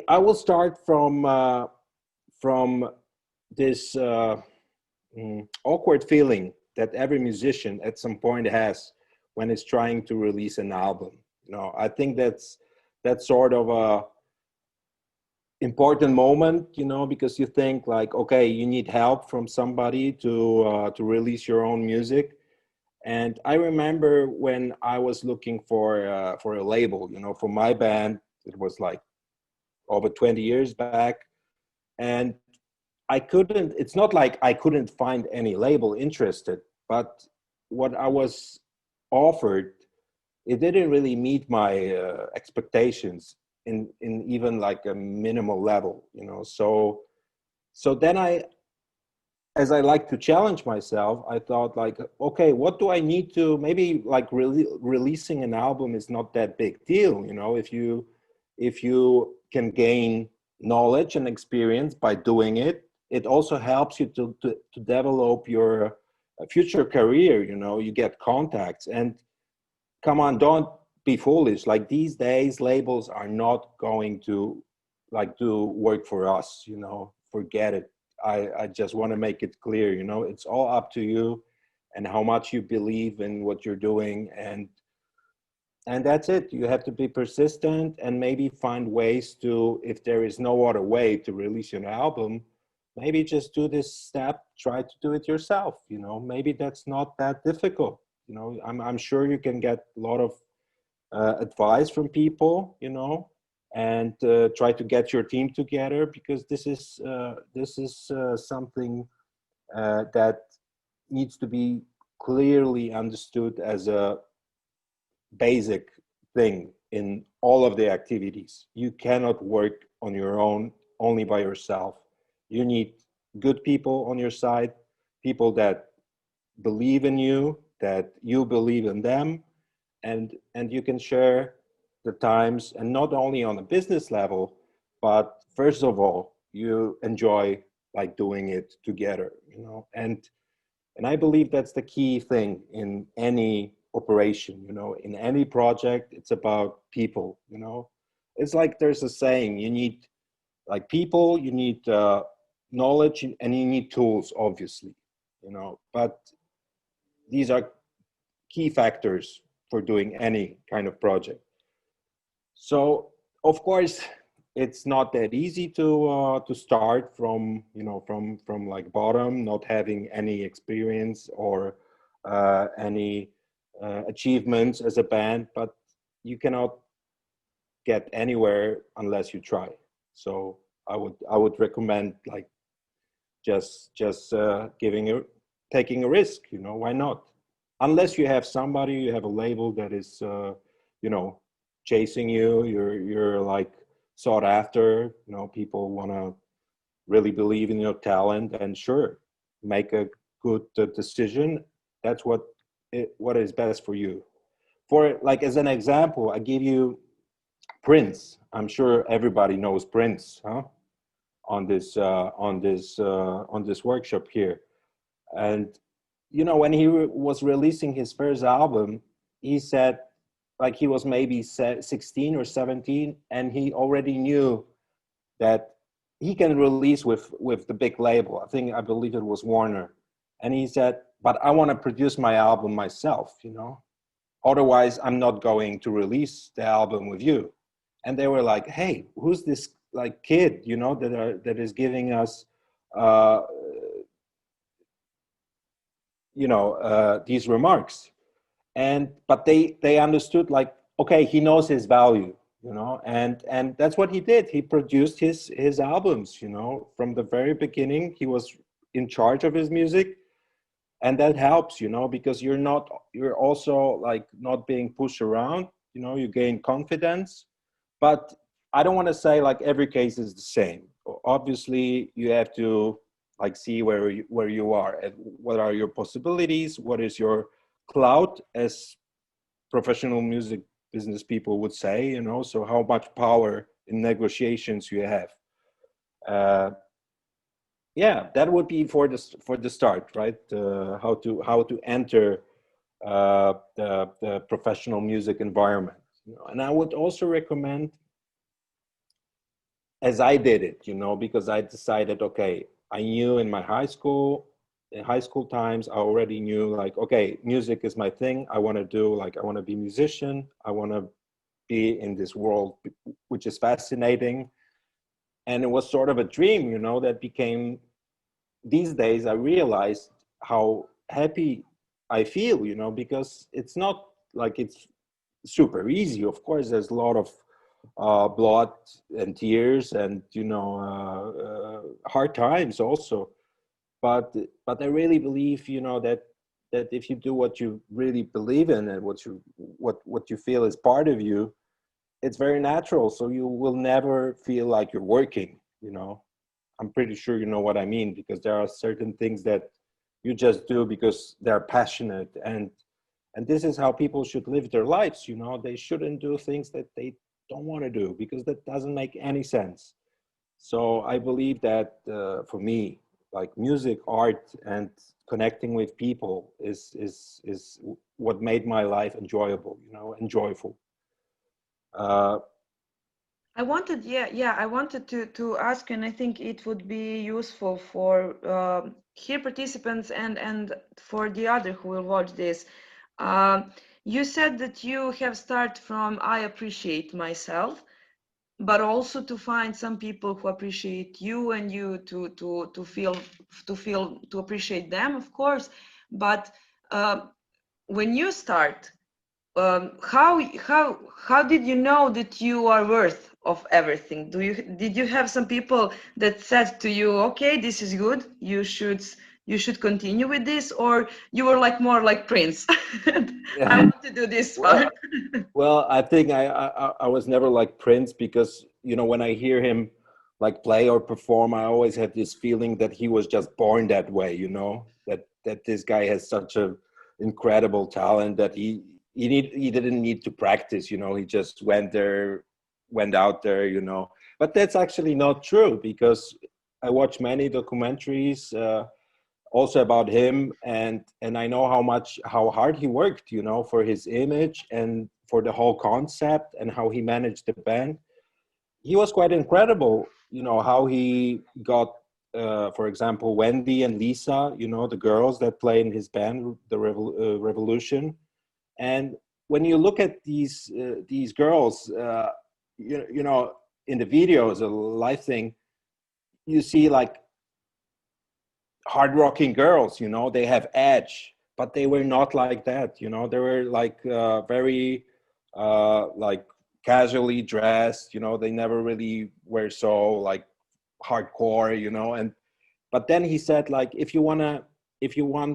I will start from this awkward feeling that every musician at some point has when it's trying to release an album. You know, I think that's sort of a important moment, you know, because you think like, okay, you need help from somebody to release your own music. And I remember when I was looking for a label, you know, for my band. It was like over 20 years back, and I couldn't. It's not like I couldn't find any label interested, but what I was offered, it didn't really meet my expectations in even like a minimal level, you know. So then as I like to challenge myself, I thought like, okay, what do I need to, maybe like releasing an album is not that big deal, you know, if you can gain knowledge and experience by doing it. It also helps you to develop your future career, you know, you get contacts. And come on, don't be foolish. Like these days, labels are not going to like do work for us, you know, forget it. I just want to make it clear, you know, it's all up to you and how much you believe in what you're doing. And that's it. You have to be persistent and maybe find ways to, if there is no other way to release your album, maybe just do this step, try to do it yourself. You know, maybe that's not that difficult. You know, I'm sure you can get a lot of advice from people, you know, and try to get your team together, because this is something that needs to be clearly understood as a basic thing in all of the activities. You cannot work on your own, only by yourself. You need good people on your side, people that believe in you, that you believe in them, and you can share the times, and not only on a business level, but first of all, you enjoy like doing it together, you know. And I believe that's the key thing in any operation, you know, in any project. It's about people, you know. It's like there's a saying, you need like people, you need knowledge, and you need tools, obviously, you know. But these are key factors for doing any kind of project. So of course, it's not that easy to start from, you know, from like bottom, not having any experience or any achievements as a band. But you cannot get anywhere unless you try. So I would recommend like just taking a risk. You know, why not? Unless you have somebody, you have a label that is you know, chasing you. You're like sought after. You know, people want to really believe in your talent, and sure, make a good decision. That's what is best for you. For like as an example, I give you Prince. I'm sure everybody knows Prince, huh? On this workshop here. And you know, when he was releasing his first album, he said like he was maybe 16 or 17, and he already knew that he can release with the big label. I believe it was Warner. And he said, but I want to produce my album myself, you know, otherwise I'm not going to release the album with you. And they were like, hey, who's this like kid, you know, that is giving us you know, these remarks. But they understood like, okay, he knows his value, you know. And that's what he did. He produced his albums, you know, from the very beginning. He was in charge of his music. And that helps, you know, because you're also like not being pushed around, you know. You gain confidence. But I don't want to say like every case is the same. Obviously you have to like see where you are and what are your possibilities, what is your clout, as professional music business people would say, you know. So how much power in negotiations you have. Yeah, that would be for the start, right? How to enter the professional music environment, you know. And I would also recommend as I did it, you know, because I decided, okay, I knew in high school times, I already knew like, okay, music is my thing. I want to do like, I want to be a musician. I want to be in this world, which is fascinating. And it was sort of a dream, you know, that became, these days I realized how happy I feel, you know, because it's not like it's super easy. Of course, there's a lot of blood and tears and, you know, hard times also. But I really believe, you know, that if you do what you really believe in and what you feel is part of you, it's very natural. So you will never feel like you're working, you know. I'm pretty sure you know what I mean, because there are certain things that you just do because they're passionate, and this is how people should live their lives, you know. They shouldn't do things that they don't want to do, because that doesn't make any sense. So I believe that for me, like music, art, and connecting with people is what made my life enjoyable, you know, and joyful. Uh, I wanted, yeah, I wanted to ask, and I think it would be useful for here participants and for the other who will watch this. Um, you said that you have started from I appreciate myself, but also to find some people who appreciate you, and you to appreciate them, of course. But when you start, how did you know that you are worth of everything? Did you have some people that said to you, okay, this is good, you should continue with this, or you were like more like Prince? I want to do this part. well, well, I think I was never like Prince, because, you know, when I hear him like play or perform, I always had this feeling that he was just born that way, you know, that this guy has such a incredible talent that he didn't need to practice, you know. He just went out there, you know. But that's actually not true, because I watch many documentaries also about him, and I know how hard he worked, you know, for his image and for the whole concept, and how he managed the band. He was quite incredible, you know, how he got for example, Wendy and Lisa, you know, the girls that play in his band, the Revolution. And when you look at these girls, you know, in the videos, a live thing, you see like hard rocking girls, you know, they have edge, but they were not like that, you know. They were like very like casually dressed, you know. They never really were so like hardcore, you know. And but then he said, like, if you want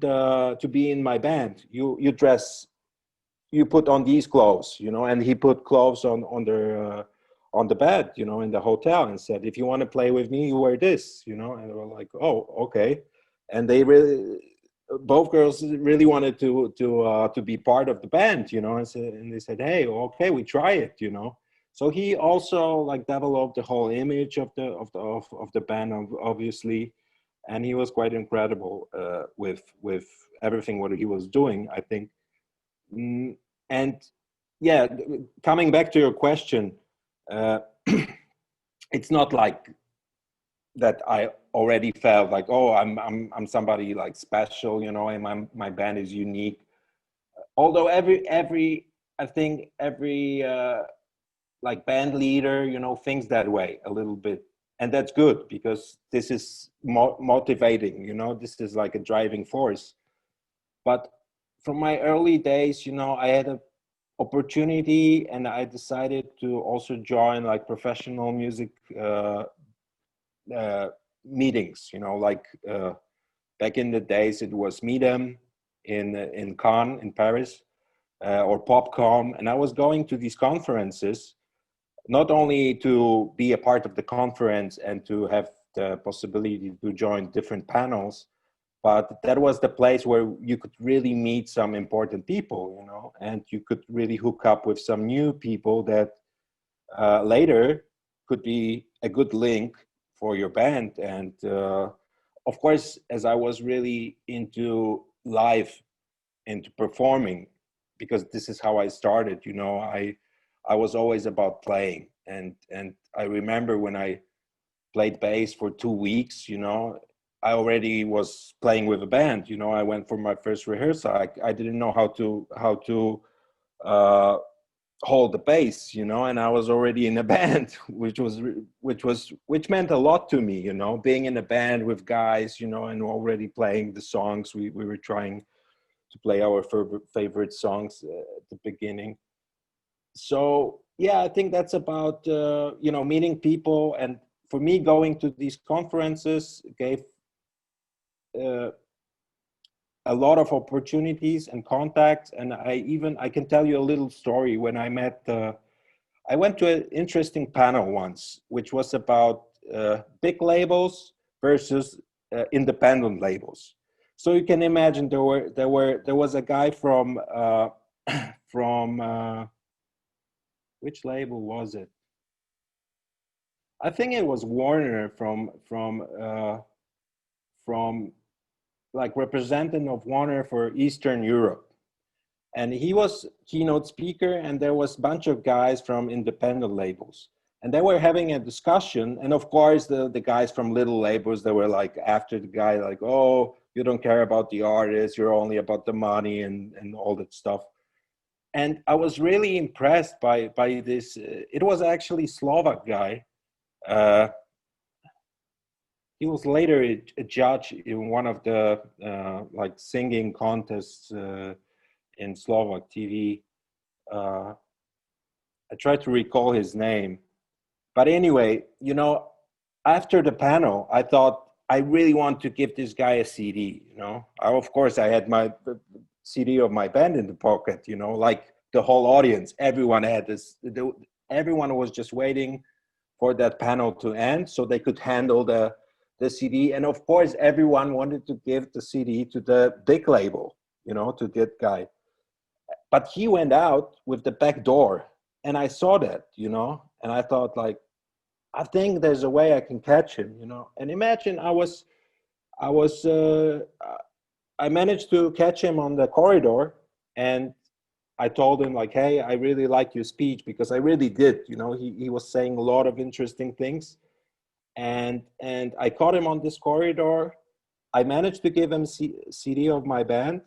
to be in my band, you dress, you put on these clothes, you know. And he put clothes on the bed, you know, in the hotel, and said, if you want to play with me, you wear this, you know. And they were like, oh, okay. And they really, both girls really wanted to be part of the band, you know. And they said, hey, okay, we try it, you know. So he also like developed the whole image of the band, obviously. And he was quite incredible with everything what he was doing, I think. And yeah, coming back to your question, uh, it's not like that I already felt like, oh, I'm somebody like special, you know, and my band is unique. Although every I think every like band leader, you know, thinks that way a little bit, and that's good, because this is motivating, you know. This is like a driving force. But from my early days, you know, I had an opportunity, and I decided to also join like professional music uh, meetings, you know, like back in the days it was Meedem in Cannes in Paris, or Popcom. And I was going to these conferences not only to be a part of the conference and to have the possibility to join different panels, but that was the place where you could really meet some important people, you know. And you could really hook up with some new people that later could be a good link for your band. And of course, as I was really into live, into performing, because this is how I started, you know, I was always about playing. And I remember when I played bass for 2 weeks, you know, I already was playing with a band. You know, I went for my first rehearsal. I didn't know how to hold the bass, you know, and I was already in a band, which meant a lot to me, you know, being in a band with guys, you know, and already playing the songs. We were trying to play our favorite songs at the beginning. So yeah, I think that's about you know, meeting people, and for me, going to these conferences gave uh, a lot of opportunities and contacts. And I can tell you a little story. When I went to an interesting panel once, which was about big labels versus independent labels. So you can imagine there was a guy from from which label was it? I think it was Warner from like representative of Warner for Eastern Europe. And he was keynote speaker, and there was a bunch of guys from independent labels. And they were having a discussion. And of course, the guys from little labels, they were like after the guy, like, oh, you don't care about the artist, you're only about the money and all that stuff. And I was really impressed by this. It was actually Slovak guy. He was later a judge in one of the like singing contests in Slovak TV. I tried to recall his name, but anyway, you know, after the panel, I thought I really want to give this guy a CD. You know, of course, I had my CD of my band in the pocket. You know, like the whole audience, everyone had this. Everyone was just waiting for that panel to end so they could handle the CD. And of course, everyone wanted to give the CD to the big label, you know, to that guy. But he went out with the back door, and I saw that, you know, and I thought, like, I think there's a way I can catch him, you know. And imagine I managed to catch him on the corridor, and I told him, like, hey, I really liked your speech, because I really did, you know. He was saying a lot of interesting things. And I caught him on this corridor. I managed to give him CD of my band.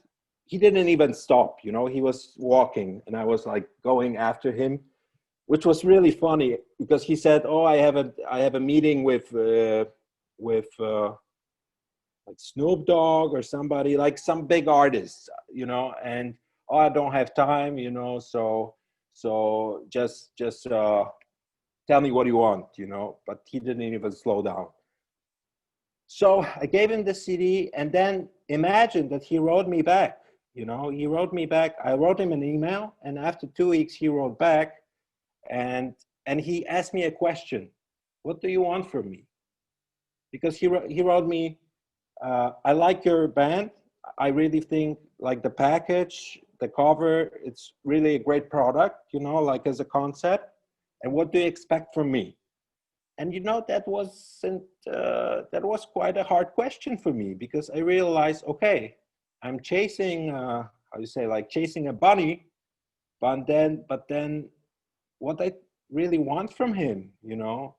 He didn't even stop, you know. He was walking, and I was like going after him, which was really funny, because he said, "Oh, I have a meeting with like Snoop Dogg or somebody, like some big artist, you know, and oh, I don't have time, you know, so just tell me what you want, you know." But he didn't even slow down. So I gave him the CD, and then imagine that he wrote me back. You know, he wrote me back. I wrote him an email, and after 2 weeks, he wrote back, and he asked me a question: "What do you want from me?" Because he wrote me, "I like your band. I really think like the package, the cover, it's really a great product. You know, like as a concept. And what do you expect from me?" And you know, that was quite a hard question for me, because I realized, okay, I'm chasing how you say, like chasing a bunny, but then what I really want from him, you know,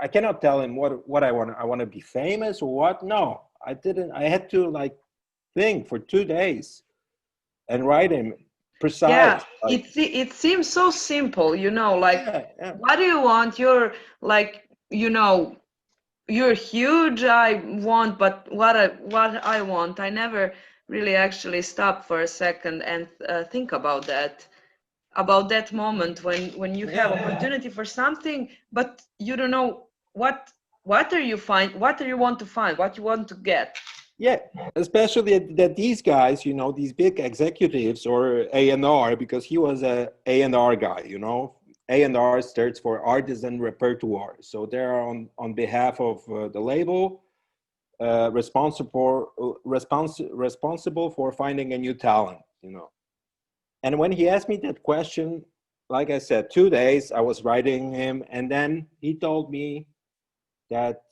I cannot tell him what I want. I want to be famous or what? No, I didn't. I had to like think for 2 days and write him precise. Yeah, Like, it seems so simple, you know, like yeah. what do you want? You're like, you know, you're huge, I want, but what I want, I never really actually stop for a second and think about that moment when you have opportunity for something, but you don't know what are you want to find, what you want to get. Yeah, especially that these guys, you know, these big executives or A&R, because he was a A&R guy, you know. A&R stands for artisan repertoire. So they're on behalf of the label, responsible for finding a new talent, you know. And when he asked me that question, like I said, 2 days I was writing him, and then he told me that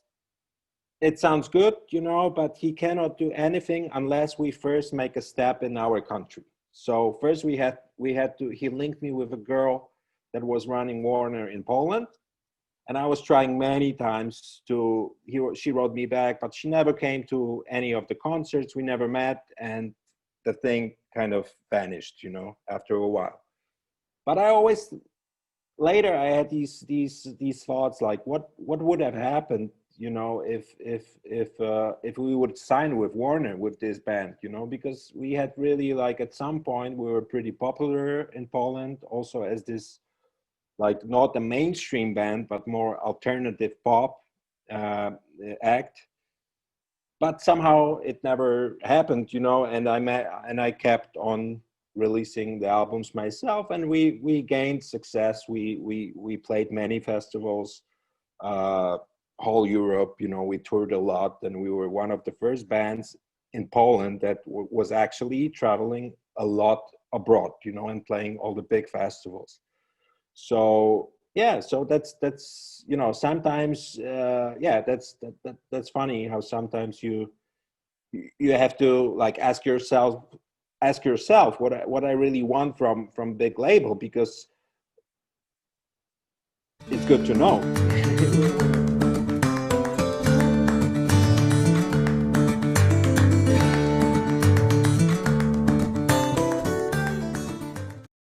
it sounds good, you know, but he cannot do anything unless we first make a step in our country. So first he linked me with a girl that was running Warner in Poland. And I was trying many times to, she wrote me back, but she never came to any of the concerts. We never met, and the thing kind of vanished, you know, after a while. But I always, later I had these thoughts like, what would have happened, you know, if we would sign with Warner with this band, you know, because we had really, like, at some point we were pretty popular in Poland, also as this, like, not a mainstream band, but more alternative pop act. But somehow it never happened, you know, and I kept on releasing the albums myself, and we gained success. We played many festivals, whole Europe, you know, we toured a lot, and we were one of the first bands in Poland that was actually traveling a lot abroad, you know, and playing all the big festivals. So yeah, so that's you know, sometimes yeah, that's funny how sometimes you have to, like, ask yourself what I really want from big label, because it's good to know.